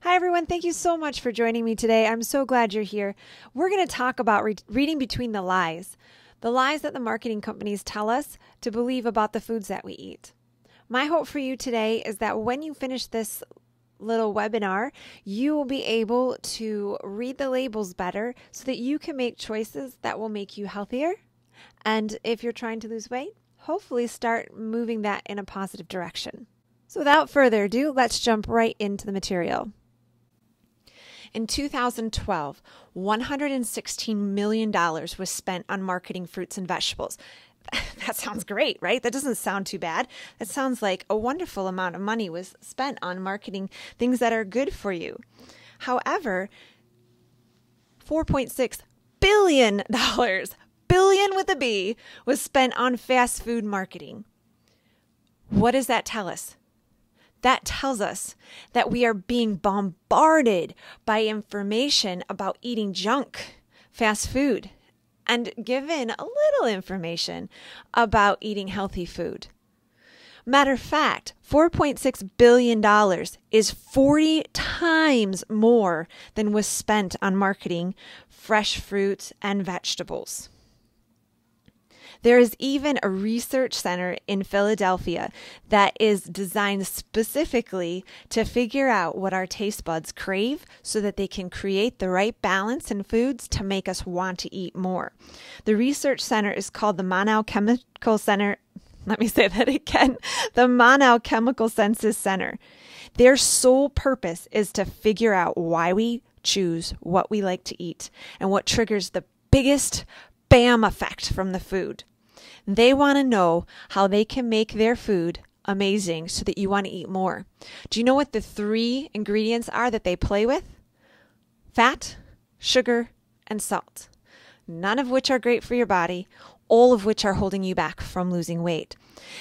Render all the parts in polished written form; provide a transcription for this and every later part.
Hi, everyone. Thank you so much for joining me today. I'm so glad you're here. We're going to talk about reading between the lies that the marketing companies tell us to believe about the foods that we eat. My hope for you today is that when you finish this little webinar, you will be able to read the labels better so that you can make choices that will make you healthier. And if you're trying to lose weight, hopefully start moving that in a positive direction. So without further ado, let's jump right into the material. In 2012, $116 million was spent on marketing fruits and vegetables. That sounds great, right? That doesn't sound too bad. That sounds like a wonderful amount of money was spent on marketing things that are good for you. However, $4.6 billion, billion with a B, was spent on fast food marketing. What does that tell us? That tells us that we are being bombarded by information about eating junk, fast food, and given a little information about eating healthy food. Matter of fact, $4.6 billion is 40 times more than was spent on marketing fresh fruits and vegetables. There is even a research center in Philadelphia that is designed specifically to figure out what our taste buds crave so that they can create the right balance in foods to make us want to eat more. The research center is called the Monau Chemical Center. Let me say that again. The Monau Chemical Senses Center. Their sole purpose is to figure out why we choose what we like to eat and what triggers the biggest bam effect from the food. They want to know how they can make their food amazing so that you want to eat more. Do you know what the 3 ingredients are that they play with? Fat, sugar, and salt. None of which are great for your body, all of which are holding you back from losing weight.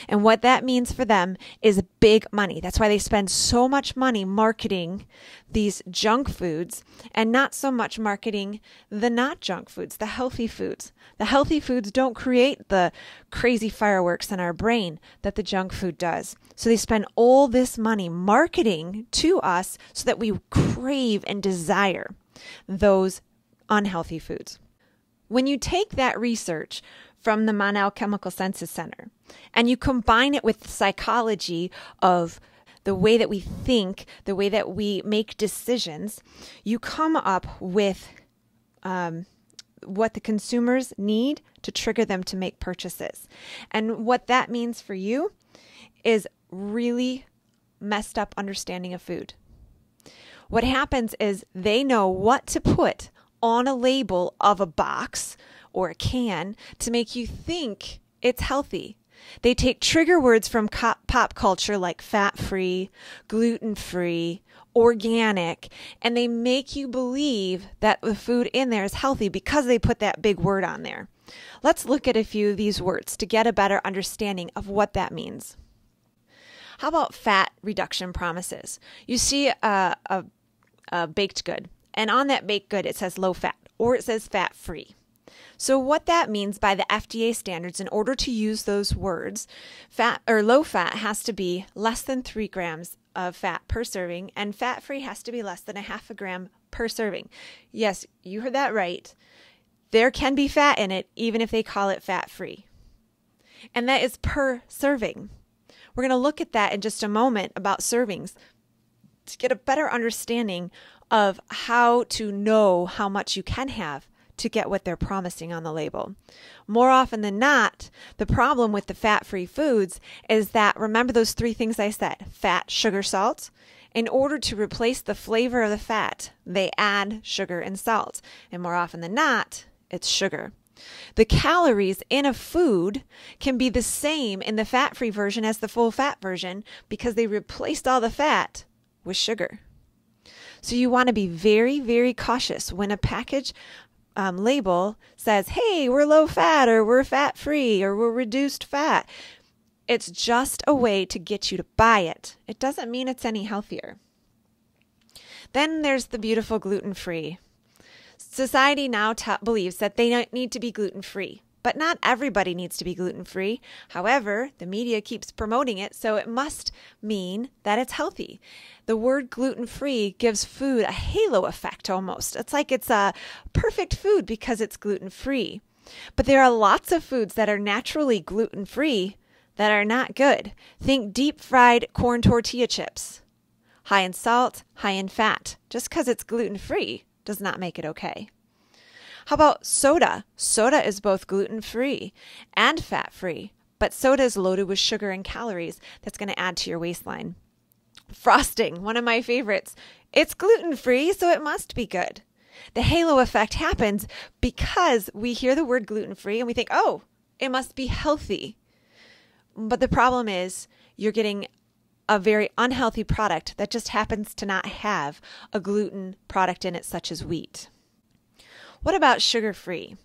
And what that means for them is big money. That's why they spend so much money marketing these junk foods and not so much marketing the not junk foods, the healthy foods. The healthy foods don't create the crazy fireworks in our brain that the junk food does. So they spend all this money marketing to us so that we crave and desire those unhealthy foods. When you take that research from the Monau Chemical Senses Center and you combine it with the psychology of the way that we think, the way that we make decisions, you come up with what the consumers need to trigger them to make purchases. And what that means for you is really messed up understanding of food. What happens is they know what to put on a label of a box or a can to make you think it's healthy. They take trigger words from pop culture like fat-free, gluten-free, organic, and they make you believe that the food in there is healthy because they put that big word on there. Let's look at a few of these words to get a better understanding of what that means. How about fat reduction promises? You see a baked good, and on that baked good it says low fat or it says fat-free. So what that means by the FDA standards, in order to use those words, fat or low fat has to be less than 3 grams of fat per serving, and fat-free has to be less than 0.5 gram per serving. Yes, you heard that right. There can be fat in it, even if they call it fat-free. And that is per serving. We're going to look at that in just a moment about servings to get a better understanding of how to know how much you can have to get what they're promising on the label. More often than not, the problem with the fat-free foods is that, remember those 3 things I said, fat, sugar, salt? In order to replace the flavor of the fat, they add sugar and salt. And more often than not, it's sugar. The calories in a food can be the same in the fat-free version as the full fat version because they replaced all the fat with sugar. So you want to be very, very cautious when a package label says, hey, we're low fat, or we're fat free, or we're reduced fat. It's just a way to get you to buy it. It doesn't mean it's any healthier. Then there's the beautiful gluten free. Society now believes that they don't need to be gluten free, but not everybody needs to be gluten-free. However, the media keeps promoting it, so it must mean that it's healthy. The word gluten-free gives food a halo effect almost. It's like it's a perfect food because it's gluten-free. But there are lots of foods that are naturally gluten-free that are not good. Think deep-fried corn tortilla chips. High in salt, high in fat. Just because it's gluten-free does not make it okay. How about soda? Soda is both gluten-free and fat-free, but soda is loaded with sugar and calories that's going to add to your waistline. Frosting, one of my favorites. It's gluten-free, so it must be good. The halo effect happens because we hear the word gluten-free and we think, oh, it must be healthy. But the problem is you're getting a very unhealthy product that just happens to not have a gluten product in it, such as wheat. What about sugar-free?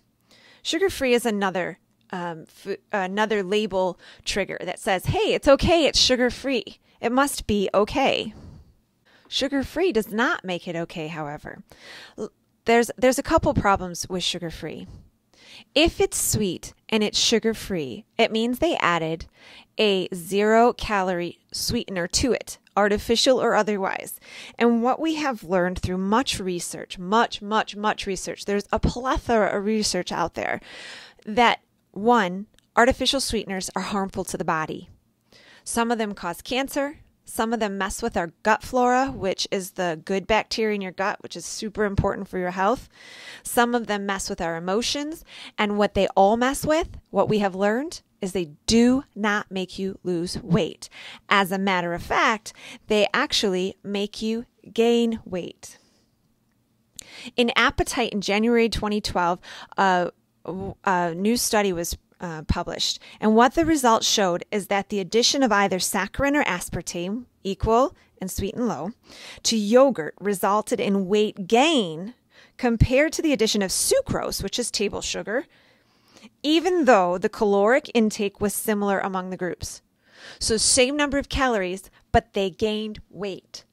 Sugar-free is another label trigger that says, hey, it's okay, it's sugar-free. It must be okay. Sugar-free does not make it okay, however. There's a couple problems with sugar-free. If it's sweet and it's sugar-free, it means they added a 0-calorie sweetener to it, artificial or otherwise. And what we have learned through much research, much research, there's a plethora of research out there, that one, artificial sweeteners are harmful to the body. Some of them cause cancer. Some of them mess with our gut flora, which is the good bacteria in your gut, which is super important for your health. Some of them mess with our emotions. And what they all mess with, what we have learned, is they do not make you lose weight. As a matter of fact, they actually make you gain weight. In Appetite in January 2012, a new study was published. And what the results showed is that the addition of either saccharin or aspartame, equal and sweet and low, to yogurt resulted in weight gain compared to the addition of sucrose, which is table sugar, even though the caloric intake was similar among the groups. So same number of calories, but they gained weight.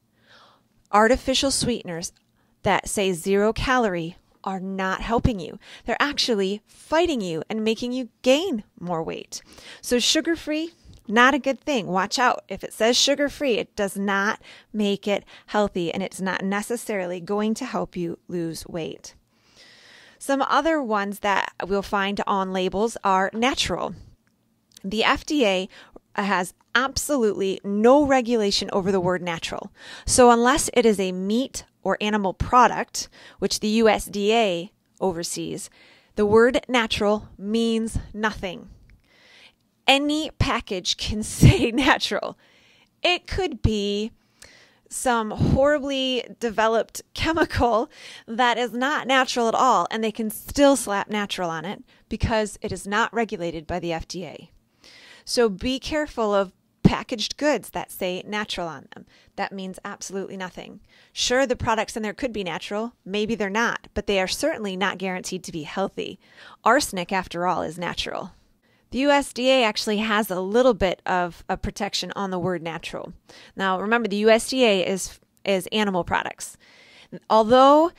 Artificial sweeteners that say 0 calorie are not helping you. They're actually fighting you and making you gain more weight. So sugar-free, not a good thing. Watch out. If it says sugar-free, it does not make it healthy, and it's not necessarily going to help you lose weight. Some other ones that we'll find on labels are natural. The FDA has absolutely no regulation over the word natural. So unless it is a meat or animal product, which the USDA oversees, the word natural means nothing. Any package can say natural. It could be some horribly developed chemical that is not natural at all, and they can still slap natural on it because it is not regulated by the FDA. So be careful of packaged goods that say natural on them. That means absolutely nothing. Sure, the products in there could be natural. Maybe they're not, but they are certainly not guaranteed to be healthy. Arsenic, after all, is natural. The USDA actually has a little bit of a protection on the word natural. Now, remember, the USDA is animal products. Although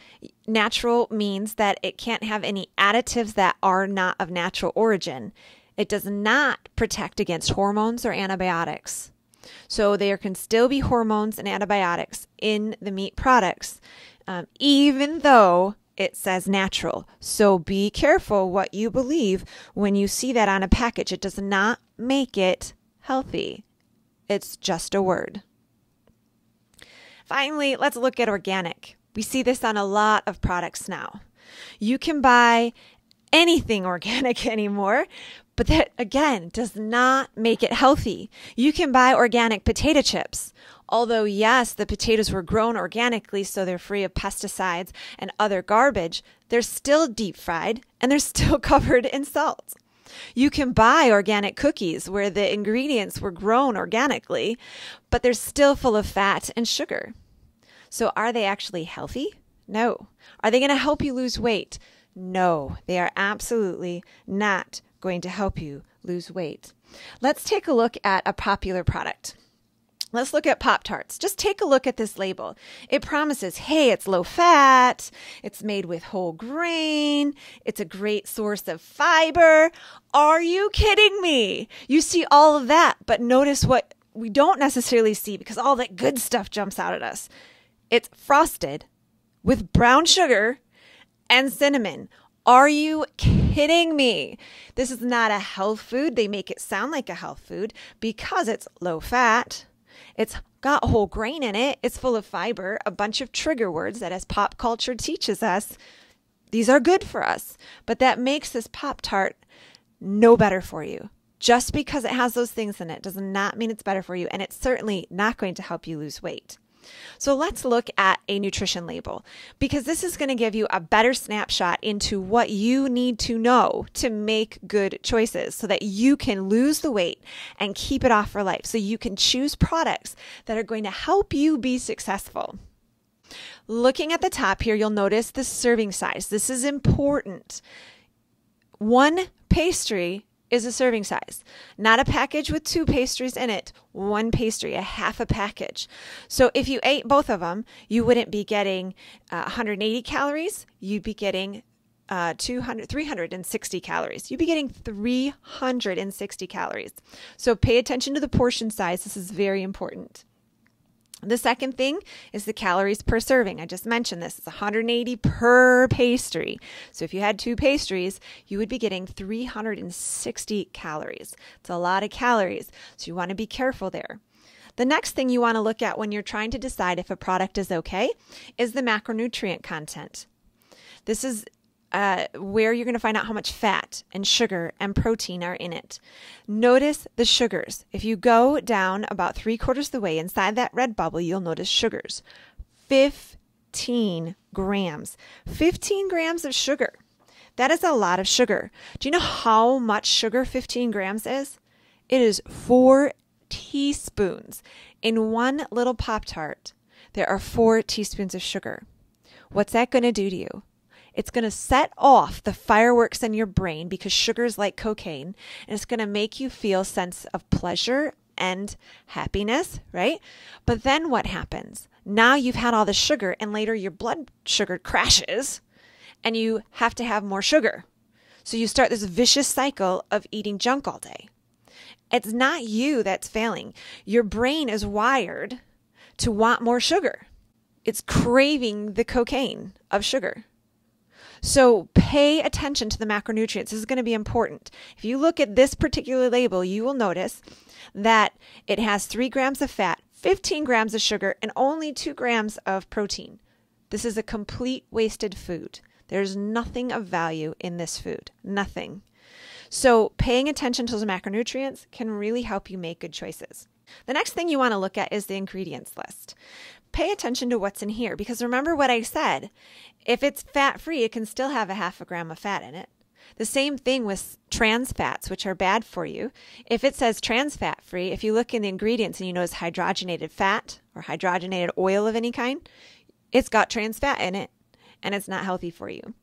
natural means that it can't have any additives that are not of natural origin, it does not protect against hormones or antibiotics. So there can still be hormones and antibiotics in the meat products, even though it says natural. So be careful what you believe when you see that on a package. It does not make it healthy. It's just a word. Finally, let's look at organic. We see this on a lot of products now. You can buy anything organic anymore, but that, again, does not make it healthy. You can buy organic potato chips. Although, yes, the potatoes were grown organically, so they're free of pesticides and other garbage, they're still deep fried and they're still covered in salt. You can buy organic cookies where the ingredients were grown organically, but they're still full of fat and sugar. So are they actually healthy? No. Are they going to help you lose weight? No, they are absolutely not going to help you lose weight. Let's take a look at a popular product. Let's look at Pop-Tarts. Just take a look at this label. It promises, hey, it's low fat, it's made with whole grain, it's a great source of fiber. Are you kidding me? You see all of that, but notice what we don't necessarily see because all that good stuff jumps out at us. It's frosted with brown sugar and cinnamon. Are you kidding me? This is not a health food. They make it sound like a health food because it's low fat. It's got whole grain in it. It's full of fiber, a bunch of trigger words that as pop culture teaches us, these are good for us. But that makes this Pop-Tart no better for you. Just because it has those things in it does not mean it's better for you. And it's certainly not going to help you lose weight. So let's look at a nutrition label because this is going to give you a better snapshot into what you need to know to make good choices so that you can lose the weight and keep it off for life. So you can choose products that are going to help you be successful. Looking at the top here, you'll notice the serving size. This is important. One pastry is a serving size, not a package with 2 pastries in it, 1 pastry, a half a package. So if you ate both of them, you wouldn't be getting 180 calories. You'd be getting 360 calories. You'd be getting 360 calories. So pay attention to the portion size. This is very important. The second thing is the calories per serving. I just mentioned this. It's 180 per pastry. So if you had 2 pastries, you would be getting 360 calories. It's a lot of calories. So you want to be careful there. The next thing you want to look at when you're trying to decide if a product is okay is the macronutrient content. This is where you're going to find out how much fat and sugar and protein are in it. Notice the sugars. If you go down about 3/4 of the way inside that red bubble, you'll notice sugars. 15 grams. 15 grams of sugar. That is a lot of sugar. Do you know how much sugar 15 grams is? It is 4 teaspoons. In one little Pop-Tart, there are 4 teaspoons of sugar. What's that going to do to you? It's going to set off the fireworks in your brain because sugar is like cocaine, and it's going to make you feel a sense of pleasure and happiness, right? But then what happens? Now you've had all the sugar, and later your blood sugar crashes, and you have to have more sugar. So you start this vicious cycle of eating junk all day. It's not you that's failing. Your brain is wired to want more sugar. It's craving the cocaine of sugar. So pay attention to the macronutrients. This is going to be important. If you look at this particular label, you will notice that it has 3 grams of fat, 15 grams of sugar, and only 2 grams of protein. This is a complete wasted food. There's nothing of value in this food. Nothing. So paying attention to those macronutrients can really help you make good choices. The next thing you want to look at is the ingredients list. Pay attention to what's in here because remember what I said. If it's fat-free, it can still have a half a gram of fat in it. The same thing with trans fats, which are bad for you. If it says trans fat-free, if you look in the ingredients and you notice hydrogenated fat or hydrogenated oil of any kind, it's got trans fat in it and it's not healthy for you.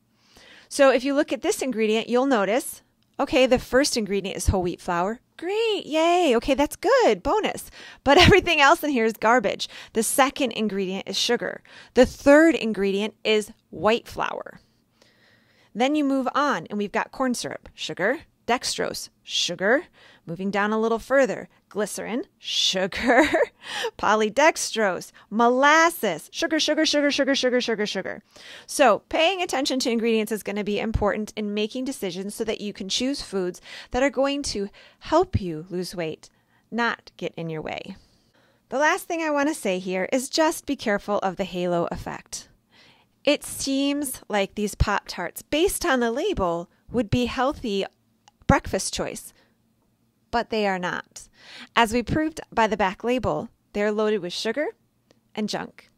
So if you look at this ingredient, you'll notice, okay, the first ingredient is whole wheat flour. Great, yay, okay, that's good, bonus. But everything else in here is garbage. The second ingredient is sugar. The third ingredient is white flour. Then you move on and we've got corn syrup, sugar, dextrose, sugar. Moving down a little further, glycerin, sugar, polydextrose, molasses, sugar. So paying attention to ingredients is going to be important in making decisions so that you can choose foods that are going to help you lose weight, not get in your way. The last thing I want to say here is just be careful of the halo effect. It seems like these Pop-Tarts, based on the label, would be healthy breakfast choice. But they are not. As we proved by the back label, they are loaded with sugar and junk.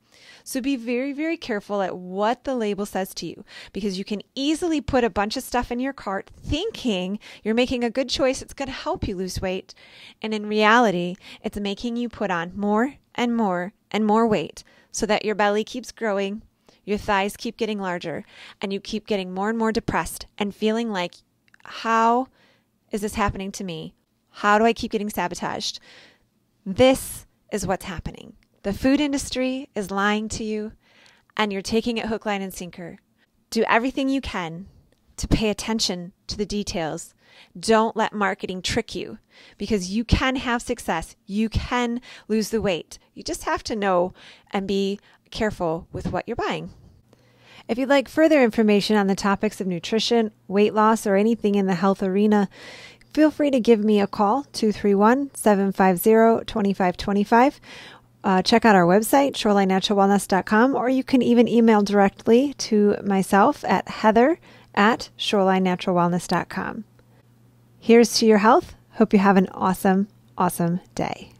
So be very, very careful at what the label says to you because you can easily put a bunch of stuff in your cart thinking you're making a good choice. It's going to help you lose weight. And in reality, it's making you put on more and more and more weight so that your belly keeps growing, your thighs keep getting larger, and you keep getting more and more depressed and feeling like, how is this happening to me? How do I keep getting sabotaged? This is what's happening. The food industry is lying to you, and you're taking it hook, line, and sinker. Do everything you can to pay attention to the details. Don't let marketing trick you, because you can have success. You can lose the weight. You just have to know and be careful with what you're buying. If you'd like further information on the topics of nutrition, weight loss, or anything in the health arena, feel free to give me a call, 231-750-2525. Check out our website, shorelinenaturalwellness.com, or you can even email directly to myself at heather@shorelinenaturalwellness.com. Here's to your health. Hope you have an awesome, awesome day.